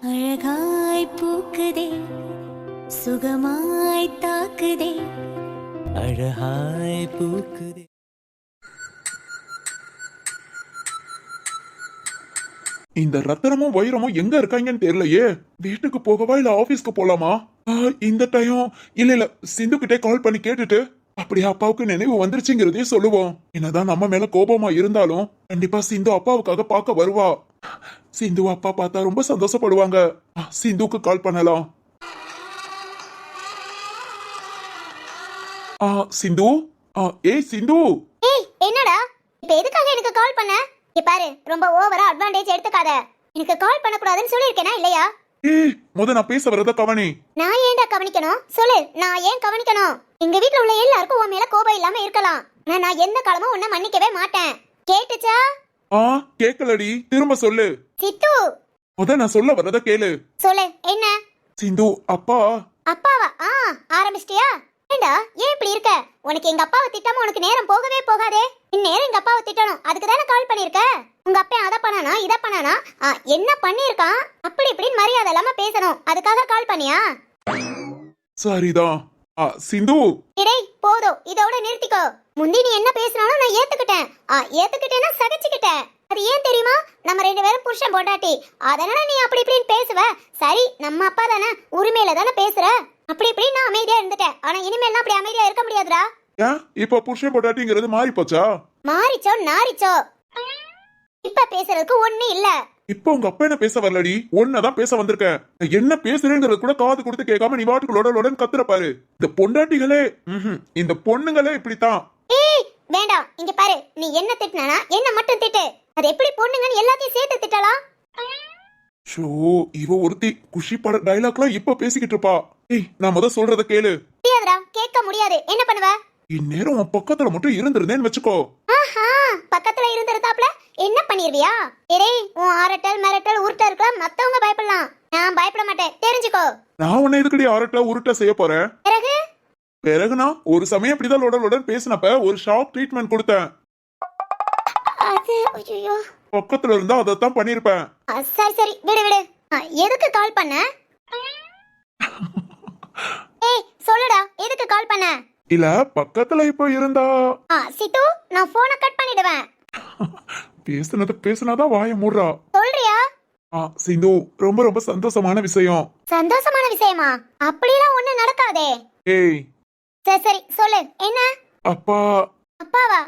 அழகாய் பூக்குதே சுகமாய் தாக்குதே அழகாய் பூக்குதே. இந்த ரத்தனமும் வைரமும் எங்க இருக்காங்கன்னு தெரியலையே. வீட்டுக்கு போகவா இல்ல ஆபீஸ்க்கு போலாமா? இந்த டைம் இல்ல சிந்து கிட்டே கால் பண்ணி கேட்டுட்டு அப்படியே அப்பாவுக்கு நினைவு வந்துருச்சுங்கிறதே சொல்லுவோம். என்னதான் நம்ம மேல கோபமா இருந்தாலும் கண்டிப்பா சிந்து அப்பாவுக்காக பார்க்க வருவா. சிந்து அப்பா பார்த்தா ரொம்ப சந்தோஷப்படுவாங்க. சிந்துக்கு கால் பண்ணலாம். சிந்து. ஏய் சிந்து. ஏய் என்னடா இப்ப எதுக்காக எனக்கு கால் பண்ண? பாரு, ரொம்ப ஓவரா அட்வான்டேஜ் எடுத்துக்காத. எனக்கு கால் பண்ண கூடாதுன்னு சொல்லிருக்கேனா இல்லையா? ஏய் நான் பேச வரத கவனி. நான் ஏன்டா கவனிக்கணும்? சொல்லு, நான் ஏன் கவனிக்கணும்? எங்க வீட்ல உள்ள எல்லாருக்கும் உன் மேல கோபம் இல்லாம இருக்கலாம். நான் எந்த காலமும் உன்னை மன்னிக்கவே மாட்டேன். கேட்டுச்சா? கேக்கலடி, திரும்ப சொல்லு. சித்து, நான் சொல்ல வரத கேளு. சொல்லு என்ன? சிந்து அப்பா. அப்பாவா? ஆரம்பிச்சிட்டியா? ஏண்டா ஏன் இப்படி இருக்க? உனக்கு எங்க அப்பாவை திட்டாம உனக்கு நேரம் போகவே போகாதே. இந்நேரம் எங்க அப்பாவை திட்டணும், அதுக்கு தானே கால் பண்ணிருக்க. உங்க அப்பா அதை பண்ணானா இதை பண்ணானா என்ன பண்ணிருக்கான் அப்படி இப்படின்னு மரியாதை இல்லாம பேசணும், அதுக்காக கால் பண்ணியா? சரிதான். சிந்து. இடேய் போதும், இதோட நிறுத்திக்கோ. முந்தி நீ என்ன பேசினாலும் நான் ஏத்துக்கிட்டேன்னா சகிச்சுக்கிட்டேன். அது ஏன் தெரியுமா? நம்ம ரெண்டு பேரும் புருஷன் பொண்டாட்டி, அதனால நீ அப்படி இப்படின்னு பேசுவ. சரி, நம்ம அப்பா தானே, உரிமையில தானே பேசுற. அப்படி இப்படி நான் அமைதியா இருந்துட்டேன். ஆனா இனிமேல் அப்படி அமைதியா இருக்க முடியாதுடா. ஏன் இப்ப புருஷன் பொண்டாட்டிங்கிறது மாறி போச்சா? மாறிச்சோ நாரிச்சோ, இப்ப பேசுறதுக்கு ஒண்ணு இல்ல. இப்ப உங்க அப்பா என்ன பேச வரலடி, ஒன்னதான் பேச வந்திருக்கேன். என்ன பேசுறேங்கிறது கூட காது கொடுத்து கேட்காம நீ வாட்டுக்குள்ளோட கத்துற பாரு. இந்த பொண்டாட்டிகளே, இந்த பொண்ணுங்களே இப்படித்தான். ஏய் வேண்டாம், இங்க பாரு, நீ என்ன திட்டினா என்ன மட்டும் திட்டு. அது எப்படி பொண்ணுங்கன்னு எல்லாத்தையும் சேர்த்து திட்டலாம்? ஷோ, இவ ஒருத்தி குஷி பட டைலாக்லாம் இப்ப பேசிக்கிட்டு இருப்பா. ஏய் நான் முத சொல்றத கேளு. முடியாதுடா, கேட்க முடியாது. என்ன பண்ணுவ? இந்நேரம் உன் பக்கத்துல மட்டும் இருந்திருந்தேன்னு வச்சுக்கோ. பக்கத்துல இருந்திருந்தாப்ல என்ன பண்ணிருவியா? டேய், உன் ஆரட்டல் மிரட்டல் உருட்ட இருக்கலாம், மத்தவங்க பயப்படலாம், நான் பயப்பட மாட்டேன், தெரிஞ்சுக்கோ. நான் உன்னை எதுக்கடி ஆரட்ட உருட்ட செய்ய போறேன்? பிறகுனா ஒரு சமயம் இப்படிதான் லோடன் பேசினப்ப ஒரு ஷாக் ட்ரீட்மெண்ட் கொடுத்தேன். அது ஐயோ, பக்கத்துல இருந்தா அதத்தான் பண்ணிருப்பேன். சரி சரி விடு விடு. எதுக்கு கால் பண்ண? ஏய் சொல்லுடா, எதுக்கு கால் பண்ண? இல்ல பக்கத்துல இப்ப இருந்தா. சித்து, நான் போனை கட் பண்ணிடுவேன். பேசுனதான் வாய மூடுறா. சொல்றியா? சிந்து, ரொம்ப ரொம்ப சந்தோஷமான விஷயம். சந்தோஷமான விஷயமா? அப்படிலாம் ஒண்ணு நடக்காதே. ஏய் சரி சரி சொல்லு, என்ன? அப்பா. அப்பாவா?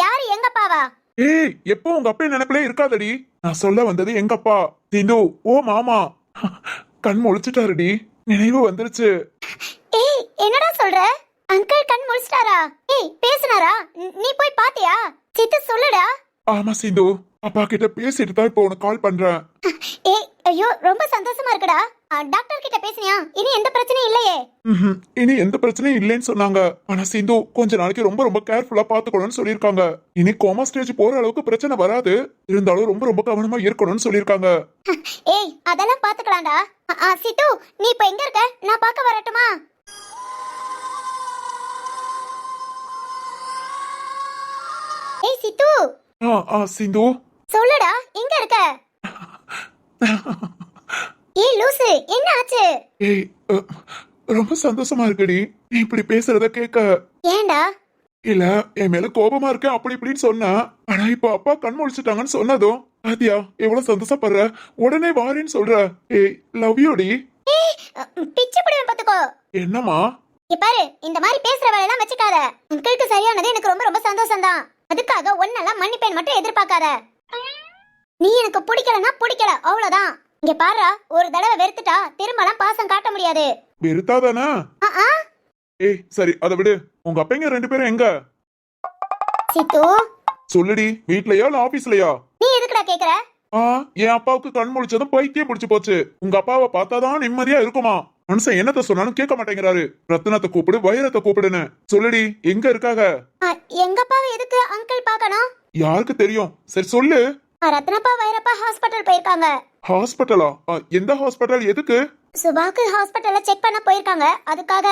யாரு எங்க அப்பாவா? ஏய் எப்போ உங்க அப்பா நினைப்பிலே இருக்காதடி. நான் சொல்ல வந்தது எங்க அப்பா. சிந்து, ஓ மாமா. கண் முழிச்சிட்டாருடி, நினைவு வந்துருச்சு. ஏய் என்னடா சொல்ற? அங்கிள் கண் முழிச்சிட்டாரா? ஏய் பேசுனாரா? நீ போய் பாத்தியா? சித்து சொல்லுடா. ஆமா சிந்து, அப்பா கிட்ட பேசிட்டு தான் இப்போ உனக்கு கால் பண்றேன். ஏய் ஐயோ, ரொம்ப சந்தோஷமா இருக்குடா. டாக்டர் கிட்ட பேசினியா? இனி எந்த பிரச்சனையும் இல்லையே? இனி எந்த பிரச்சனையும் இல்லைன்னு சொன்னாங்க. ஆனா சிந்து கொஞ்ச நாளைக்கு ரொம்ப ரொம்ப கேர்ஃபுல்லா பாத்துக்கணும்னு சொல்லிருக்காங்க. இனி கோமா ஸ்டேஜ் போற அளவுக்கு பிரச்சனை வராது, இருந்தாலும் ரொம்ப ரொம்ப கவனமா இருக்கணும்னு சொல்லிருக்காங்க. ஏய் அதெல்லாம் பாத்துக்கலாம்டா. சித்து, நீ இப்ப எங்க இருக்க? நான் பார்க்க வரட்டுமா? ஏய் சித்து. சிந்து சொல்லுடா, எங்க இருக்க? ஏய் லூசு, என்ன ஆச்சு? ஏய் ரொம்ப சந்தோஷமா இருக்குடி நீ இப்படி பேசுறத கேட்க. ஏண்டா? இல்ல என் மேல கோபமா இருக்க அப்படி இப்படின்னு சொன்னா, ஆனா இப்ப அப்பா கண் முழிச்சிட்டாங்கன்னு சொன்னதும் பாத்தியா எவ்வளவு சந்தோஷப்படுற. உடனே வாரேன்னு சொல்ற. ஏய் லவ் யூ டி. ஏய் பிச்சு புடிவேன் பாத்துக்கோ. என்னம்மா? பாரு, இந்த மாதிரி பேசுற வேலையெல்லாம் வச்சுக்காத. அங்கிளுக்கு சரியானது எனக்கு ரொம்ப ரொம்ப சந்தோஷம் தான். அதுக்காக ஒன்னெல்லாம் மன்னிப்பேன் மட்டும் எதிர்பார்க்காத. நீ எனக்கு பிடிக்கலன்னா பிடிக்கல, அவ்வளவுதான். இங்க பாரு, ஒரு தடவை வெறுத்துட்டா திரும்பலாம் பாசம் காட்ட முடியாது. வெறுத்தாதானே? ஏய் சரி அதை விடு. உங்க அப்பங்க ரெண்டு பேரும் எங்க? சித்து சொல்லுடி, வீட்லயா இல்ல ஆபீஸ்லயா? நீ எதுக்குடா கேக்குற? என் அப்பாவுக்கு கண் முழிச்சதும் பைத்தியம் பிடிச்சு போச்சு. உங்க அப்பாவை பார்த்தாதான் நிம்மதியா இருக்குமா. மனுஷன் என்னத்த சொன்னாலும் கேட்க மாட்டேங்கிறாரு. ரத்னத்தை கூப்பிடு, வைரத்தை கூப்பிடுன்னு. சொல்லுடி, எங்க இருக்காக? எங்க அப்பாவை எதுக்கு அங்கிள் பார்க்கணும்? யாருக்கு தெரியும், சரி சொல்லு. ரத்னப்பா வைரப்பா ஹாஸ்பிடல் போயிருக்காங்க. ஹாஸ்பிடலா? எந்த ஹாஸ்பிடல், எதுக்கு? சுபாக்கு ஹாஸ்பிடல்ல செக் பண்ண போயிருக்காங்க, அதுக்காக.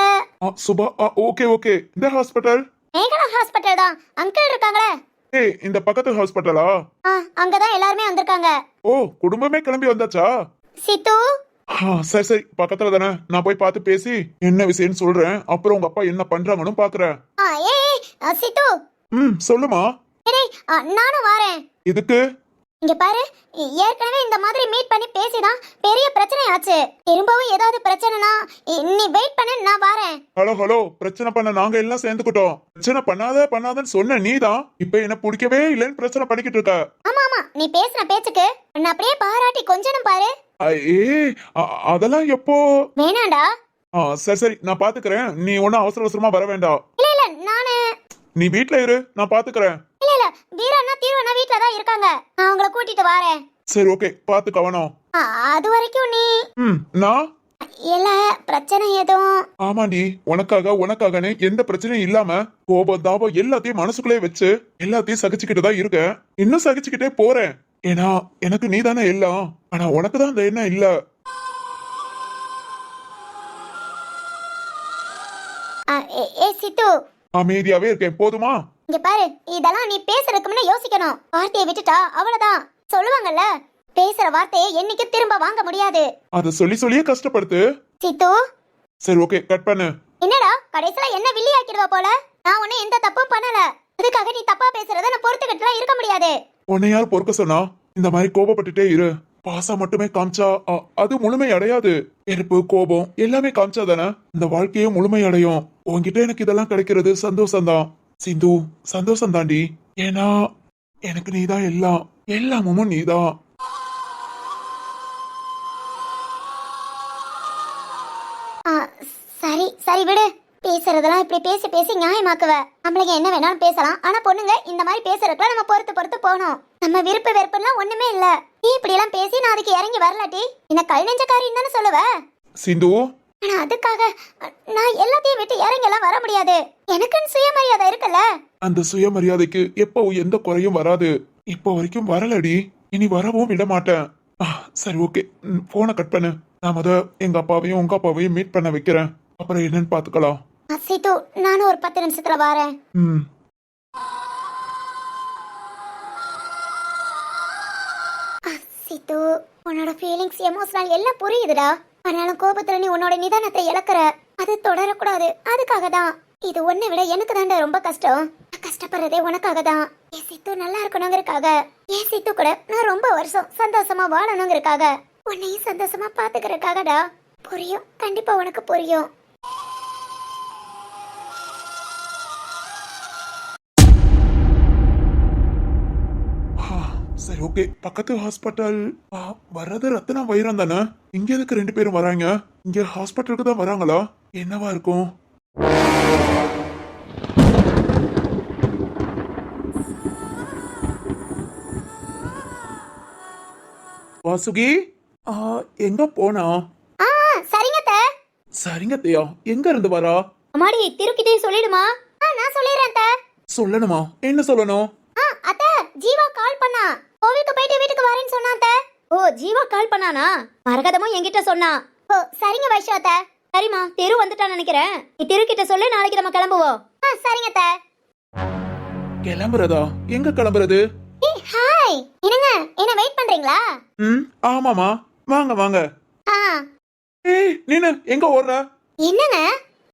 Subha, okay okay. இந்த ஹாஸ்பிடல் மேகனா ஹாஸ்பிடல் தான். அங்கிள் இருக்காங்களே. ஏய் இந்த பக்கத்து ஹாஸ்பிடலா? அங்கதான் எல்லாருமே வந்திருக்காங்க. ஓ குடும்பமே கிளம்பி வந்தாச்சா? சித்து சரி சரி, பக்கத்துல தானே, நான் போய் பார்த்து பேசி என்ன விஷயம்னு சொல்றேன். அப்புறம் உங்க அப்பா என்ன பண்றாங்கன்னு பாக்குறேன். சித்து சொல்லுமா. டேய், நானும் வரேன். இதுக்கு இங்க பாரு, ஏற்கனவே இந்த மாதிரி மீட் பண்ணி பேசிதான் பெரிய பிரச்சனை ஆச்சு. திரும்பவும் ஏதாவது பிரச்சனைனா நீ வெயிட் பண்ணு, நான் வரேன். ஹலோ ஹலோ, பிரச்சனை பண்ண நாங்க எல்லாம் சேர்ந்துக்கிட்டோம். பிரச்சனை பண்ணாதன்னு சொன்ன நீதான் இப்ப என்ன பிடிக்கவே இல்லைன்னு பிரச்சனை பண்ணிக்கிட்டு இருக்க. ஆமா ஆமா, நீ பேசுன பேச்சுக்கு உன்னை அப்படியே பாராட்டி கொஞ்சனும் பாரு. அதெல்லாம் எப்போ? வேணாண்டா. சரி சரி, நான் பாத்துக்கிறேன். நீ ஒன்னும் அவசர அவசரமா வர வேண்டாம். இல்ல இல்ல, நானு நீ வீட்ல இரு, நான் பாத்துக்கிறேன். இல்ல இல்ல, வீரண்ணா தீர்வண்ணா வீட்ல தான் இருக்காங்க, நான் அவங்கள கூட்டிட்டு வரேன். சரி ஓகே, பாத்து கவனம். அது வரைக்கும் நீ நான் இல்ல பிரச்சனை எதுவும். ஆமாண்டி, உனக்காகன்னு எந்த பிரச்சனையும் இல்லாம கோபம் தாபம் எல்லாத்தையும் மனசுக்குள்ளே வச்சு எல்லாத்தையும் சகிச்சுக்கிட்டு தான் இருக்கேன். இன்னும் சகிச்சுக்கிட்டே போறேன். ஏன்னா எனக்கு நீ தானே எல்லாம். ஆனா உனக்கு தான் அந்த எண்ணம் இல்ல. சித்து, அமைதியாவே இருக்கேன், போதுமா? இங்க பாரு, இதெல்லாம் நீ பேசுறதுக்கு முன்ன யோசிக்கணும். வார்த்தையை விட்டுட்டா அவ்வளவுதான். சொல்லுவாங்கல்ல, பேசுற வார்த்தையை என்னைக்கு திரும்ப வாங்க முடியாது. அத சொல்லியே கஷ்டப்படுத்து. சித்து சரி ஓகே, கட் பண்ணு. என்னடா கடைசில என்ன வில்லி ஆக்கிடுவா போல. நான் உன்னை எந்த தப்பும் பண்ணல. அதுக்காக நீ தப்பா பேசுறத நான் பொறுத்துக்கிட்டுலாம் இருக்க முடியாது. உன்னை யார் பொறுக்க சொன்னா? இந்த மாதிரி கோபப்பட்டுட்டே இரு. பாசம் மட்டுமே காமிச்சா அது முழுமை அடையாது. வெறுப்பு கோபம் எல்லாமே காமிச்சா தானே இந்த வாழ்க்கையே முழுமை அடையும். உன்கிட்ட எனக்கு இதெல்லாம் கிடைக்கிறது சந்தோஷம்தான் சிந்து, சந்தோஷம் தாண்டி. ஏன்னா எனக்கு நீதான் எல்லாம், எல்லாமும் நீதான். சரி சரி விடு. பேசுறதெல்லாம் இப்படி பேசி பேசி நியாயமாக்குவ. நம்மளுக்கு என்ன வேணாலும் பேசலாம், ஆனா பொண்ணுங்க இந்த மாதிரி பேசுறதுக்குலாம் நம்ம பொறுத்து போகணும். நம்ம விருப்ப வெறுப்புலாம் ஒண்ணுமே இல்ல. நீ இப்படி எல்லாம் பேசி நான் அதுக்கு இறங்கி வரலாட்டி என்ன கல் நெஞ்சக்காரின்னு தானே சொல்லுவ சிந்து. ஆனா அதுக்காக நான் எல்லாத்தையும் விட்டு இறங்கி எல்லாம் வர முடியாது. எனக்குன்னு சுயமரியாதை இருக்குல்ல. அந்த சுயமரியாதைக்கு எப்போ எந்த குறையும் வராது. இப்போ வரைக்கும் வரலடி, இனி வரவும் விட மாட்டேன். சரி ஓகே, போனை கட் பண்ணு. நான் எங்க அப்பாவையும் உங்க அப்பாவையும் மீட் பண்ண வைக்கிறேன். அப்புறம் என்னன்னு பாத்துக்கலாம். சித்து, நானும் ஒரு 10 நிமிஷத்துல வரேன். சித்து, உன்னோட ஃபீலிங்ஸ் எமோஷனல் எல்லாம் புரியுதுடா. ஆனாலும் கோபத்துல நீ உன்னோட நிதானத்தை இழக்கிற. அது தொடரக்கூடாது. அதுக்காக தான். இது ஒன்னை விட எனக்கு தாண்டா ரொம்ப கஷ்டம். நான் கஷ்டப்படுறதே உனக்காக தான். என் சித்து நல்லா இருக்கணுங்கிறதுக்காக. என் சித்து கூட நான் ரொம்ப வருஷம் சந்தோஷமா வாழணுங்கிறதுக்காக. உன்னையும் சந்தோஷமா பாத்துக்கிறதுக்காகடா. புரியும், கண்டிப்பா உனக்கு புரியும். சரி ஓகே, பக்கத்து ஹாஸ்பிட்டல். வர்றது ரத்னா வைரம் தானே. இங்க எதுக்கு 2 பேரும் வராங்க? இங்க ஹாஸ்பிட்டலுக்கு தான் வராங்களா? என்னவா இருக்கும்? வாசுகி, எங்க போனா? சரிங்க சரிங்க தேயா, எங்க இருந்து வரா? அம்மாடி, திருக்கிட்டே சொல்லிடுமா? நான் சொல்லிடுறேன். சொல்லணுமா? என்ன சொல்லணும்? அத்தை, ஜீவா கால் பண்ணா. கோவிலுக்கு போயிட்டு வீட்டுக்கு வரேன்னு சொன்னா அத்தை. ஓ, ஜீவா கால் பண்ணானா? மரகதமும் என்கிட்ட சொன்னா. ஓ சரிங்க வைஷா அத்தை. சரிம்மா, தெரு வந்துட்டான்னு நினைக்கிறேன். நீ தெரு கிட்ட சொல்லு, நாளைக்கு நம்ம கிளம்புவோம். சரிங்க அத்தை. கிளம்புறதா? எங்க கிளம்புறது? ஹாய், என்னங்க, என்ன வெயிட் பண்றீங்களா? ஆமாமா, வாங்க வாங்க. நீனு எங்க ஓடுற? என்னங்க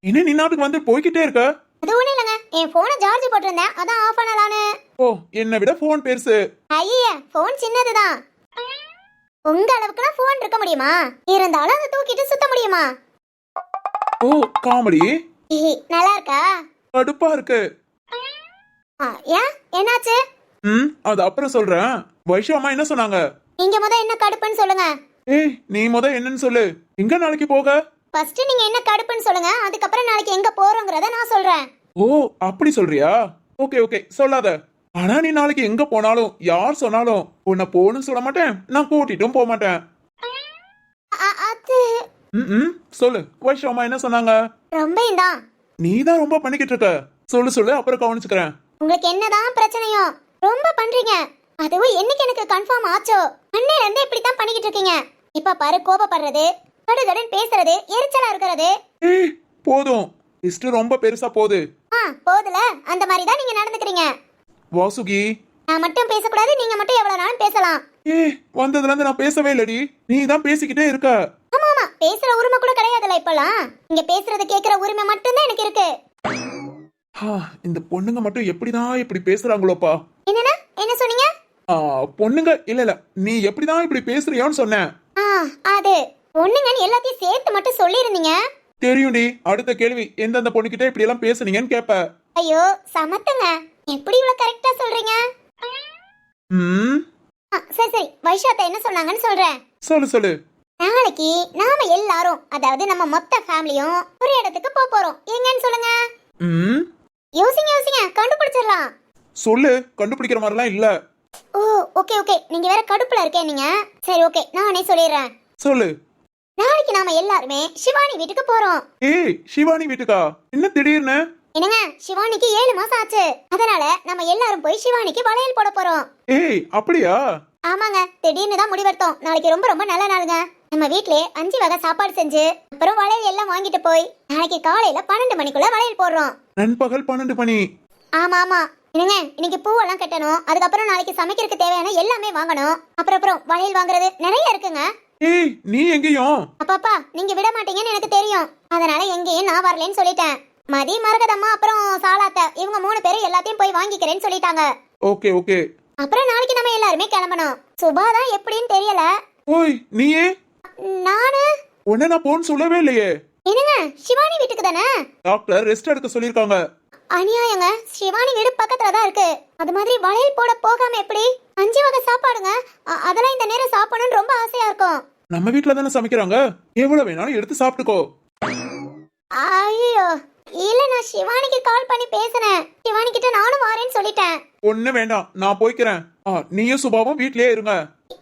என்ன நீ நாட்டுக்கு வந்து போய்கிட்டே இருக்க? அது ஒண்ணு இல்லங்க, என் போனை சார்ஜ் போட்டிருந்தேன், அதான் ஆஃப் பண்ணலான்னு. ஓ, என்னை விட போன் பெருசு. ஐயா, போன் சின்னதுதான். உங்க அளவுக்குலாம் போன் இருக்க முடியுமா? இருந்தாலும் அதை தூக்கிட்டு சுத்த முடியுமா? ஓ, காமெடி. நல்லா இருக்கா? கடுப்பா இருக்கு. ஏன், என்னாச்சு? அது அப்புறம் சொல்றேன். வைஷு அம்மா என்ன சொன்னாங்க? நீங்க முத என்ன கடுப்புன்னு சொல்லுங்க. நீ என்னன்னு சொல்லு. எங்க நாளைக்கு போக? ஃபர்ஸ்ட் நீங்க என்ன கடுப்புன்னு சொல்லுங்க, அதுக்கப்புறம் நாளைக்கு எங்க போறோங்கறத நான் சொல்றேன். ஓ, அப்படி சொல்றியா? ஓகே ஓகே, சொல்லாத. ஆனா நீ நாளைக்கு எங்க போனாலும் யார் சொன்னாலும் உன்னை போன்னு சொல்ல மாட்டேன், நான் கூட்டிட்டும் போக மாட்டேன். அது சொல்லு, வைஷு அம்மா என்ன சொன்னாங்க? ரொம்ப தான். நீ தான் ரொம்ப பண்ணிக்கிட்டு இருக்க. சொல்லு, அப்புறம் கவனிச்சுக்கிறேன். உங்களுக்கு என்னதான் பிரச்சனையோ ரொம்ப பண்றீங்க. அதுவும் என்னைக்கு எனக்கு கன்ஃபார்ம் ஆச்சோ அன்னையில இருந்து இப்படி தான் பண்ணிக்கிட்டு இருக்கீங்க. இப்ப பாரு, கோபப்படுறது, கடுகடுன்னு பேசுறது, எரிச்சலா இருக்கிறது. போதும், லிஸ்ட் ரொம்ப பெருசா போகுது. போதுல, அந்த மாதிரி தான் நீங்க நடந்துக்கிறீங்க. வாசுகி, நான் மட்டும் பேசக்கூடாது, நீங்க மட்டும் எவ்வளவு நாளும் பேசலாம். ஏ வந்ததுல இருந்து நான் பேசவே இல்லடி, நீ தான் பேசிக்கிட்டே இருக்க. ஆமா ஆமா, பேசுற உரிமை கூட கிடையாதுல இப்பலாம். இங்க பேசுறத கேக்குற உரிமை மட்டும்தான் எனக்கு இருக்கு. இந்த பொண்ணுங்க மட்டும் எப்படிதான் இப்படி பேசுறாங்களோப்பா. என்னன்னா என்ன சொன்னீங்க? பொண்ணுங்க இல்ல நீ எப்படிதான் இப்படி பேசுறியோன்னு சொன்னேன். அது பொண்ணுங்கன்னு எல்லாத்தையும் சேர்த்து மட்டும் சொல்லிருந்தீங்க. தெரியும்டி, அடுத்த கேள்வி எந்தெந்த பொண்ணுகிட்ட இப்படி எல்லாம் பேசுனீங்கன்னு கேப்ப. ஐயோ சமத்துங்க, எப்படி இவ்வளவு கரெக்டா சொல்றீங்க? சரி சரி, வைஷாத்தா என்ன சொன்னாங்கன்னு சொல்றேன். சொல்லு. நாளைக்கு நாம எல்லாரும், அதாவது நம்ம மொத்த ஃபேமிலியும் ஒரு இடத்துக்கு போறோம். எங்கன்னு சொல்லுங்க. யோசிங்க கண்டுபிடிச்சிடலாம். சொல்லு, கண்டுபிடிக்கிற மாதிரிலாம் இல்ல. ஓ ஓகே ஓகே, நீங்க வேற கடுப்புல இருக்கேன் நீங்க. சரி ஓகே, நானே சொல்லிடுறேன். சொல்லு. நாளைக்கு நாம எல்லாருமே சிவானி வீட்டுக்கு போறோம். ஏய் சிவானி வீட்டுக்கா? என்ன திடீர்னு? என்னங்க, சிவானிக்கு 7 மாசம் ஆச்சு. அதனால நம்ம எல்லாரும் போய் சிவானிக்கு வளையல் போட போறோம். ஏய் அப்படியா? ஆமாங்க, திடீர்னு தான் முடிவெடுத்தோம். நாளைக்கு ரொம்ப ரொம்ப நல்ல நாளுங்க. நம்ம வீட்லயே 5 வகை சாப்பாடு செஞ்சு அப்புறம் வளையல் எல்லாம் வாங்கிட்டு போய் நாளைக்கு காலையில 12 மணிக்குள்ள வளையல் போடுறோம். நண்பகல் 12 மணி? ஆமா ஆமா. என்னங்க, இன்னைக்கு பூவெல்லாம் கட்டணும், அதுக்கப்புறம் நாளைக்கு சமைக்கிறதுக்கு தேவையான எல்லாமே வாங்கணும், அப்புறம் வளையல் வாங்குறது நிறைய இருக்குங்க. ஏய் நீ எங்கேயும்? அப்பாப்பா, நீங்க விட மாட்டீங்கன்னு எனக்கு தெரியும். அதனால எங்கேயும் நான் வரலன்னு சொல்லிட்டேன். மதி, மரகதம்மா அப்புறம் சாலாத்த இவங்க 3 பேரும் எல்லாத்தையும் போய் வாங்கிக்கிறேன்னு சொல்லிட்டாங்க. Okay okay. அப்புறம் நாளைக்கு நம்ம எல்லாருமே கிளம்பணும். சுபா தான் எப்படின்னு தெரியல. ஓய் நீயே? நானு உன்ன நான் போன்னு சொல்லவே இல்லையே. என்னங்க, சிவானி வீட்டுக்கு தானே? டாக்டர் ரெஸ்ட் எடுக்க சொல்லிருக்காங்க. அநியாயங்க, சிவானி வீடு பக்கத்துல தான் இருக்கு. அது மாதிரி வளையல் போட போகாம எப்படி? 5 வகை சாப்பாடுங்க, அதெல்லாம் இந்த நேரம் சாப்பிடணும்னு ரொம்ப ஆசையா இருக்கும். நம்ம வீட்ல தானே சமைக்கிறாங்க, எவ்வளவு வேணாலும் எடுத்து சாப்பிட்டுக்கோ. ஐயோ இல்ல, நான் சிவானிக்கு கால் பண்ணி பேசினேன். சிவானி கிட்ட நானும் வரேன்னு சொல்லிட்டேன். ஒண்ணு வேண்டாம், நான் போய்க்கிறேன். நீயும் சுபாவும் வீட்லயே இருங்க.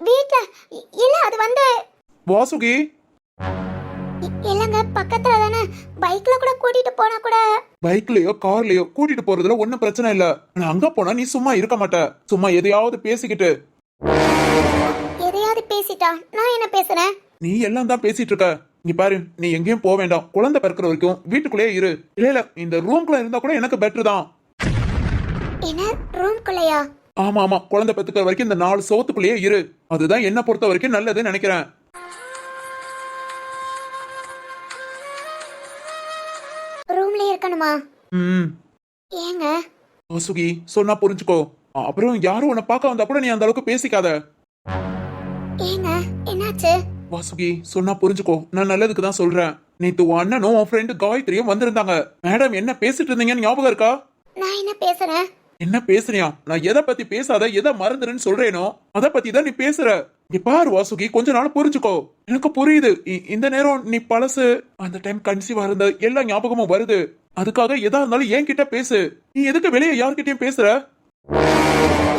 வீட்ல இல்ல, அது வந்து வாசுகி. இல்லங்க, பக்கத்துல தானே, பைக்ல கூட கூட்டிட்டு போனா கூட. பைக்லயோ கார்லயோ கூட்டிட்டு போறதுல ஒண்ணும் பிரச்சனை இல்ல. ஆனா அங்க போனா நீ சும்மா இருக்க மாட்ட, சும்மா எதையாவது பேசிக்கிட்டு. எதையாவது பேசிட்டா நான் என்ன பேசுறேன்? நீ எல்லாம் தான் பேசிட்டு இருக்க. இங்க பாரு, நீ எங்கேயும் போக வேண்டாம், குழந்தை பிறக்கிற வரைக்கும் வீட்டுக்குள்ளே இரு. இல்ல இந்த ரூம்குள்ள இருந்தா கூட எனக்கு பெட்டர் தான். என்ன ரூம்குள்ளயா? ஆமா, குழந்தை பெத்துக்கிற வரைக்கும் இந்த 4 சோத்துக்குள்ளேயே இரு. அதுதான் என்ன பொறுத்த வரைக்கும் நல்லதுன்னு நினைக்கிறேன். ரூம்ல இருக்கணுமா? ஏங்க வாசுகி, சொன்னா புரிஞ்சுக்கோ. அப்புறம் யாரும் உன்னை பார்க்க வந்தா கூட நீ அந்த அளவுக்கு பேசிக்காத. ஏங்க என்னாச்சு? வாசுகி, சொன்னா புரிஞ்சுக்கோ, நான் நல்லதுக்கு தான் சொல்றேன். நேத்து உன் அண்ணனும் உன் ஃப்ரெண்டு காயத்ரியும் வந்திருந்தாங்க. மேடம் என்ன பேசிட்டு இருந்தீங்கன்னு ஞாபகம் இருக்கா? நான் என்ன பேசுறேன்? என்ன பேசுறியா? நான் எதை பத்தி பேசாத, எதை மறந்துருன்னு சொல்றேனோ அத பத்தி தான் நீ பேசுற. இங்க பாரு வாசுகி, கொஞ்ச நாள் புரிஞ்சுக்கோ. எனக்கு புரியுது, இந்த நேரம் நீ பழசு, அந்த டைம் கன்சீவ் இருந்த எல்லா ஞாபகமும் வருது. அதுக்காக எதா இருந்தாலும் என்கிட்ட பேசு. நீ எதுக்கு வெளியே யார்கிட்டயும் பேசுற?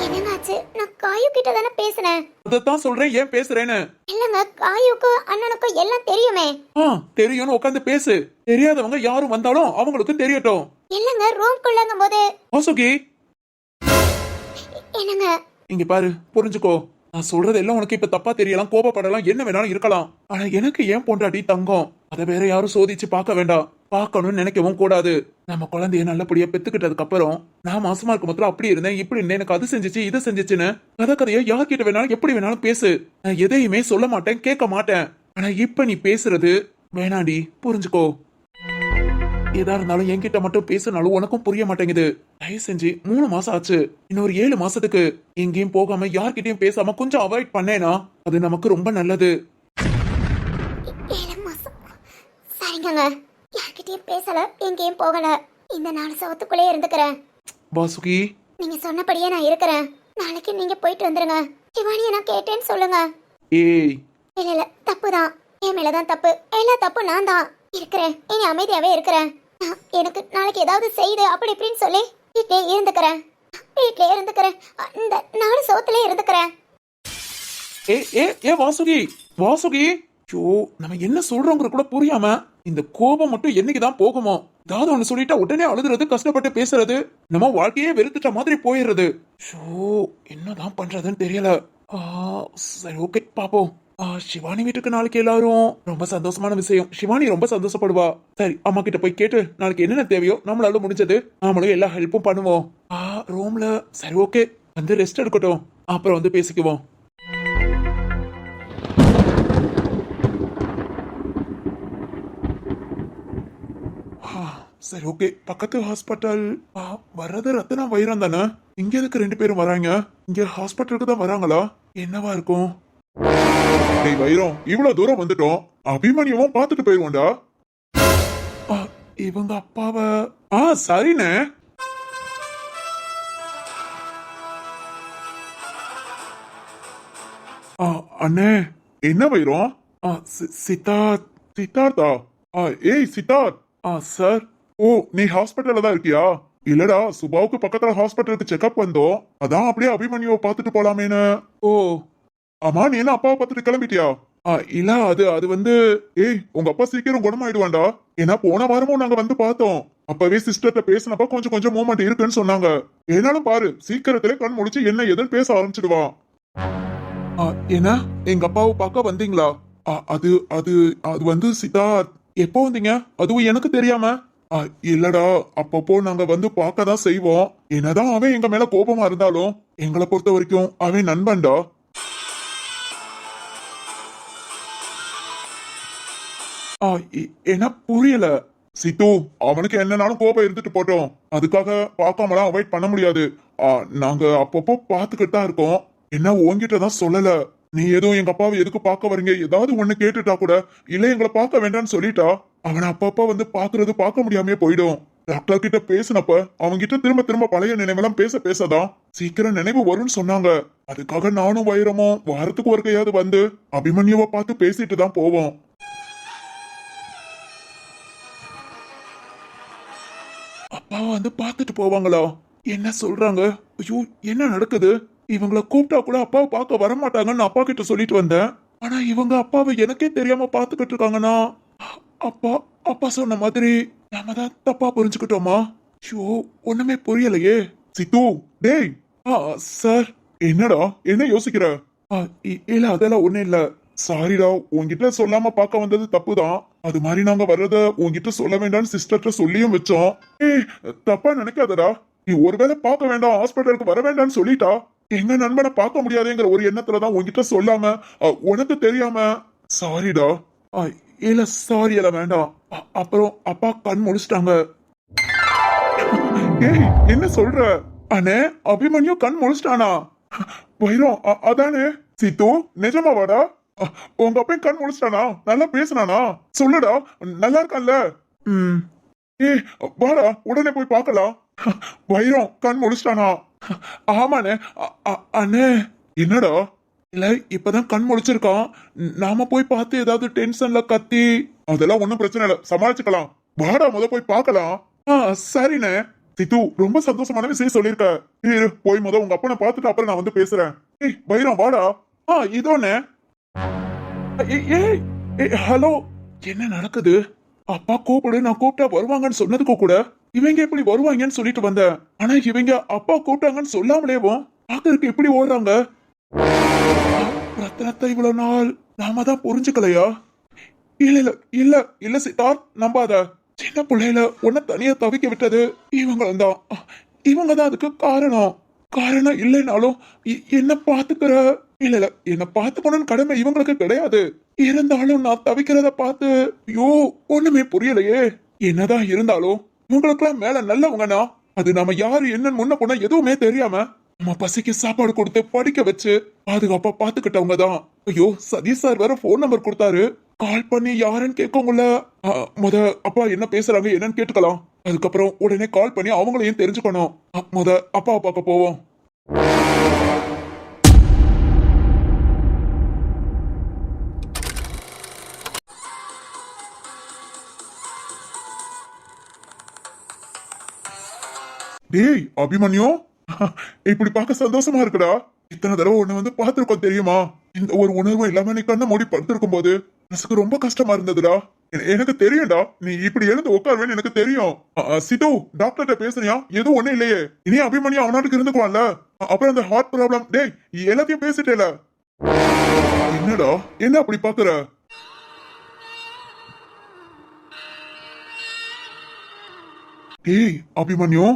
என்னங்காச்சு? நான் காயு கிட்ட தானே பேசுனேன். அதத்தான் சொல்றேன், ஏன் பேசுறேன்னு. இல்லங்க, காயுக்கும் அண்ணனுக்கும் எல்லாம் தெரியுமே. தெரியும்னு உட்காந்து பேசு. தெரியாதவங்க யாரும் வந்தாலும் அவங்களுக்கும் தெரியட்டும். இல்லங்க, ரூம்குள்ளங்கும் போது. வாசுகி என்னங்க? இங்க பாரு, புரிஞ்சுக்கோ. நான் சொல்றது எல்லாம் உனக்கு இப்ப தப்பா தெரியலாம், கோபப்படலாம், என்ன வேணாலும் இருக்கலாம். ஆனா எனக்கு ஏன் பொண்டாட்டி தங்கம், அதை வேற யாரும் சோதிச்சு பார்க்க வேண்டாம், பார்க்கணும்னு நினைக்கவும் கூடாது. நம்ம குழந்தைய நல்லபடியா பெத்துக்கிட்டதுக்கு அப்புறம் நான் மாசமா இருக்க மாத்திரம் அப்படி இருந்தேன், இப்படி இருந்தேன், எனக்கு அது செஞ்சிச்சு இது செஞ்சிச்சுன்னு கதையா யார்கிட்ட வேணாலும் எப்படி வேணாலும் பேசு. நான் எதையுமே சொல்ல மாட்டேன், கேட்க மாட்டேன். ஆனா இப்ப நீ பேசுறது வேணாண்டி, புரிஞ்சுக்கோ. எதா இருந்தாலும் என்கிட்ட மட்டும் பேசினாலும் உனக்கும் புரிய மாட்டேங்குது. தயவு செஞ்சு 3 மாசம் ஆச்சு, இன்னொரு 7 மாசத்துக்கு எங்கேயும் போகாம யார்கிட்டயும் பேசாம கொஞ்சம் அவாய்ட் பண்ணேனா அது நமக்கு ரொம்ப நல்லது. 7 மாசம் சரிங்க, யார்கிட்டயும் பேசல, எங்கேயும் போகல, இந்த 4 சவத்துக்குள்ளே இருந்துக்கிறேன். வாசுகி, நீங்க சொன்னபடியே நான் இருக்கிறேன். நாளைக்கு நீங்க போயிட்டு வந்துருங்க. சிவானியை நான் கேட்டேன்னு சொல்லுங்க. ஏய் இல்ல தப்புதான், என் மேலதான் தப்பு, எல்லா தப்பு நான் தான் இருக்கிறேன். இனி அமைதியாவே இருக்கிறேன். எனக்கு நாளைக்கு ஏதாவது செய்து அப்படி இப்படின்னு சொல்லி வீட்லயே இருந்துக்கிறேன். இந்த 4 சவத்திலே இருந்துக்கிறேன். ஏ வாசுகி, வாசுகி, ஐயோ நம்ம என்ன சொல்றோங்கிற கூட புரியாம இந்த கோபம் மட்டும் என்னைக்குதான் போகுமோ? ஏதாவது ஒண்ணு சொல்லிட்டா உடனே அழுதுறது, கஷ்டப்பட்டு பேசுறது, நம்ம வாழ்க்கையே வெறுத்துட்ட மாதிரி போயிடுறது. என்னதான் பண்றதுன்னு தெரியல. சரி ஓகே பாப்போம். சிவானி வீட்டுக்கு நாளைக்கு எல்லாரும் ரொம்ப சந்தோஷமான விஷயம். சிவானி ரொம்ப சந்தோஷப்படுவா. சரி, அம்மா கிட்ட போய் கேட்டு நாளைக்கு என்னென்ன தேவையோ நம்மளால முடிஞ்சது நாமளும் எல்லா ஹெல்ப்பும் பண்ணுவோம். ரூம்ல சரி ஓகே, வந்து ரெஸ்ட் எடுக்கட்டும், அப்புறம் வந்து பேசிக்குவோம். சரி ஓகே, பக்கத்து ஹாஸ்பிட்டல் வர்றது ரத்தனம் வைரம் தானே? இங்க எதுக்கு ரெண்டு பேரும் வராங்க? இங்க ஹாஸ்பிட்டலுக்கு தான் வராங்களா? என்னவா இருக்கும்? டேய் வைரம், இவ்வளவு தூரம் வந்துட்டோம், அபிமன்யுவும் பார்த்துட்டு போயிருவோம்டா. ஆ, இவங்க அப்பாவ சரிண்ணே. அண்ணே, என்ன வைரம்? சித்தார்த். சித்தார்த்தா? ஏய் சித்தார்த். சார். ஓ, நீ ஹாஸ்பிட்டல்ல தான் இருக்கியா? இல்லடா, சுபாவுக்கு பக்கத்துல ஹாஸ்பிட்டலுக்கு செக்அப் வந்தோம், அதான் அப்படியே அபிமன்யுவை பார்த்துட்டு போலாமேன்னு. ஓ, ஆமா, நீ என்ன அப்பாவை பார்த்துட்டு கிளம்பிட்டியா? இல்ல, அது வந்து, ஏய் உங்க அப்பா சீக்கிரம் குணமாயிடுவான்டா. ஏன்னா போன வாரமும் நாங்க வந்து பார்த்தோம், அப்பவே சிஸ்டர்ட்ட பேசினப்ப கொஞ்சம் கொஞ்சம் மூமெண்ட் இருக்குன்னு சொன்னாங்க. ஏனாலும் பாரு, சீக்கிரத்திலே கண் முடிச்சு என்ன எதுன்னு பேச ஆரம்பிச்சிடுவான். என்ன, எங்க அப்பாவை பார்க்க வந்தீங்களா? அது அது அது வந்து சித்தார்த். எப்போ வந்தீங்க? அதுவும் எனக்கு தெரியாம? இல்லடா, அப்பப்போ நாங்க வந்து பார்க்க தான் செய்வோம். என்னதான் அவன் எங்க மேல கோபமா இருந்தாலும் எங்களை பொறுத்த வரைக்கும் அவன் நண்பன்டா. என்ன புரியல? சித்து, அவனுக்கு என்னனாலும் கோபம் இருந்துட்டு போட்டோம், அதுக்காக பார்க்காமலாம் அவாய்ட் பண்ண முடியாது. நாங்க அப்பப்போ பார்த்துக்கிட்டு தான் இருக்கோம். என்ன உன்கிட்ட தான் சொல்லல. நீ ஏதோ எங்க அப்பாவை எதுக்கு பார்க்க வரீங்க ஏதாவது ஒண்ணு கேட்டுட்டா கூட, இல்ல எங்களை பார்க்க வேண்டாம்னு சொல்லிட்டா, அவனை அப்பப்ப வந்து பாக்குறது பார்க்க முடியாமே போயிடும். டாக்டர் கிட்ட பேசினப்ப அவங்கிட்ட திரும்ப திரும்ப பழைய நினைவெல்லாம் பேசதான் சீக்கிரம் நினைவு வரும்னு சொன்னாங்க. அதுக்காக நானும் வைரமும் வாரத்துக்கு ஒரு கையாவது வந்து அபிமன்யுவை பார்த்து பேசிட்டு தான் போவோம். அப்பா வந்து பார்த்துட்டு போவாங்களா? என்ன சொல்றாங்க? ஐயோ, என்ன நடக்குது? இவங்கள கூப்பிட்டா கூட அப்பாவை பார்க்க வரமாட்டாங்கன்னு அப்பா கிட்ட சொல்லிட்டு வந்தேன். ஆனா இவங்க அப்பாவை எனக்கே தெரியாம பார்த்துக்கிட்டு இருக்காங்கன்னா, அப்பா அப்பா சொன்ன மாதிரி நாம தான் தப்பா புரிஞ்சுக்கிட்டோமா? ஐயோ, ஒண்ணுமே புரியலையே. சித்து, டேய். சார். என்னடா, என்ன யோசிக்கிற? இல்ல, அதெல்லாம் ஒண்ணும் இல்ல. சாரிடா, உன்கிட்ட சொல்லாம பார்க்க வந்தது தப்புதான். அது மாதிரி நாங்க வர்றத உன்கிட்ட சொல்ல வேண்டாம்னு சிஸ்டர்ட்ட சொல்லியும் வச்சோம். தப்பா நினைக்காதடா. நீ ஒருவேளை பார்க்க வேண்டாம், ஹாஸ்பிட்டலுக்கு வர வேண்டாம்னு சொல்லிட்டா, எங்க நண்பனை பார்க்க முடியாதுங்கிற ஒரு எண்ணத்துலதான் உன்கிட்ட சொல்லாம, உனக்கு தெரியாம. சாரிடா. இல்ல, சாரி எல்லாம் வேண்டாம். அப்புறம் அப்பா கண் முடிச்சிட்டாங்க. ஏய், என்ன சொல்ற? அண்ணே, அபிமன்யு கண் முடிச்சிட்டானா? வைரம், அதானே? சித்து, நிஜமாவாடா? உங்க அப்பா கண் முடிச்சிட்டானா? நல்லா பேசினானா? சொல்லுடா, நல்லா இருக்கான்ல? ஏய், வாடா, உடனே போய் பார்க்கலாம். வைரம் கண் முடிச்சிட்டானா? ஆமாண்ணே. அண்ணே. என்னடா? இல்ல, இப்பதான் கண் முடிச்சிருக்கான். நாம போய் பார்த்து ஏதாவது டென்ஷன்ல கத்தி, அதெல்லாம் ஒண்ணும் பிரச்சனை இல்ல, சமாளிச்சுக்கலாம். வாடா, முத போய் பார்க்கலாம். சரிண்ணே. சித்து, ரொம்ப சந்தோஷமான விஷயம் சொல்லிருக்க. இரு, போய் முத உங்க அப்பனை பார்த்துட்டு அப்புறம் நான் வந்து பேசுறேன். ஏய் வைரம், வாடா. இதோண்ணே. ஹலோ, என்ன நடக்குது? அப்பா கூப்பிடு, நான் கூப்பிட்டா வருவாங்கன்னு சொன்னதுக்கு கூட இவங்க எப்படி வருவாங்கன்னு சொல்லிட்டு வந்தேன். ஆனா இவங்க அப்பா கூப்பிட்டாங்கன்னு சொல்லாமலேவும் பாக்குறதுக்கு எப்படி ஓடுறாங்க? ரத்னத்தை இவ்வளவு நாள் நாம தான் புரிஞ்சுக்கலையா? இல்ல இல்ல இல்ல இல்ல சித்தார்த், நம்பாத. சின்ன பிள்ளையில உன்னை தனியா தவிக்க விட்டது இவங்கதான். இவங்கதான் அதுக்கு காரணம். காரணம் இல்லைனாலும் என்ன பாத்துக்கிற. இல்ல இல்ல, என்ன பாத்துக்கணும்னு கடமை இவங்களுக்கு கிடையாது. இருந்தாலும் நான் தவிக்கிறத பார்த்து ஐயோ, ஒண்ணுமே புரியலையே. என்னதான் இருந்தாலும் இவங்களுக்கெல்லாம் மேல நல்லவங்கண்ணா. அது நாம யாரு என்னன்னு முன்ன போனா எதுவுமே தெரியாம நம்ம பசிக்கு சாப்பாடு கொடுத்து படிக்க வச்சு பாதுகாப்பா பாத்துக்கிட்டவங்க தான். ஐயோ, சதீஷ் சார் வேற போன் நம்பர் கொடுத்தாரு. கால் பண்ணி யாருன்னு கேட்கவுங்கள முத அப்பா என்ன பேசுறாங்க என்னன்னு கேட்டுக்கலாம். அதுக்கப்புறம் உடனே கால் பண்ணி அவங்களையும் தெரிஞ்சுக்கணும். முத அப்பாவை பார்க்க போவோம். டேய் அபிமன்யு, இப்படி பார்க்க சந்தோஷமா இருக்குடா. இத்தனை தடவை உன்னை வந்து பார்த்திருக்கோம் தெரியுமா? இந்த ஒரு உணர்வு இல்லாம நீ கண்ண மூடி படுத்திருக்கும் போது எனக்கு ரொம்ப கஷ்டமா இருந்ததுடா. எனக்கு தெரியும்டா, நீ இப்படி எழுந்து உட்காருவேன்னு எனக்கு தெரியும். சித்து, டாக்டர்கிட்ட பேசுறியா? எதுவும் ஒண்ணும் இல்லையே. இனி அபிமன்யு அவனாட்டுக்கு இருந்துக்குவான்ல. அப்புறம் அந்த ஹார்ட் ப்ராப்ளம், டேய் எல்லாத்தையும் பேசிட்டேல. என்னடா, என்ன அப்படி பாக்குற? டேய் அபிமன்யு,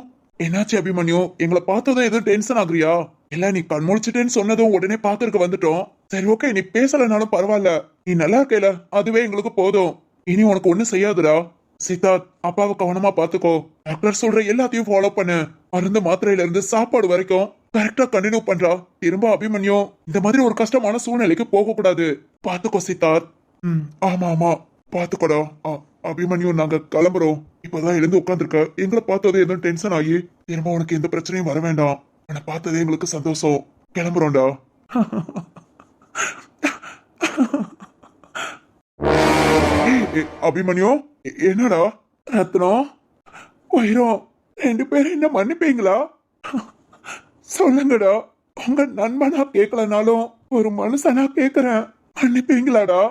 என்னாச்சு அபிமன்யு? எங்களை பார்த்ததும் எதுவும் டென்ஷன் ஆகுறியா? இல்ல, நீ கண் முழிச்சிட்டேன்னு சொன்னதும் உடனே பாக்குறதுக்கு வந்துட்டோம். சரி ஓகே, நீ பேசலனாலும் பரவாயில்ல. நீ நல்லா இருக்கல, அதுவே எங்களுக்கு போதும். இனி உனக்கு ஒண்ணும் செய்யாதுடா. சித்தார்த், அப்பாவை கவனமா பாத்துக்கோ. டாக்டர் சொல்ற எல்லாத்தையும் ஃபாலோ பண்ணு. மருந்து மாத்திரையில இருந்து சாப்பாடு வரைக்கும் கரெக்டா கண்டினியூ பண்றா. திரும்ப அபிமன்யு இந்த மாதிரி ஒரு கஷ்டமான சூழ்நிலைக்கு போக கூடாது. பாத்துக்கோ சித்தார்த். ஆமா ஆமா பாத்துக்கோடா. அபிமன்யு, நாங்க கிளம்புறோம். இப்பதான் எழுந்து உட்காந்துருக்க. எங்களை பார்த்தது எதுவும் டென்ஷன் ஆகி திரும்ப உனக்கு எந்த பிரச்சனையும் வர வேண்டாம். உன்னை பார்த்ததே எங்களுக்கு சந்தோஷம். கிளம்புறோம்டா. அபிமன்யு, என்னடா? ரத்னம், வைரம், 2 பேரும் என்ன மன்னிப்பீங்களா? சொல்லுங்கடா. உங்க நண்பனா கேட்கலனாலும் ஒரு மனுஷனா கேக்குறேன். மன்னிப்பீங்களாடா?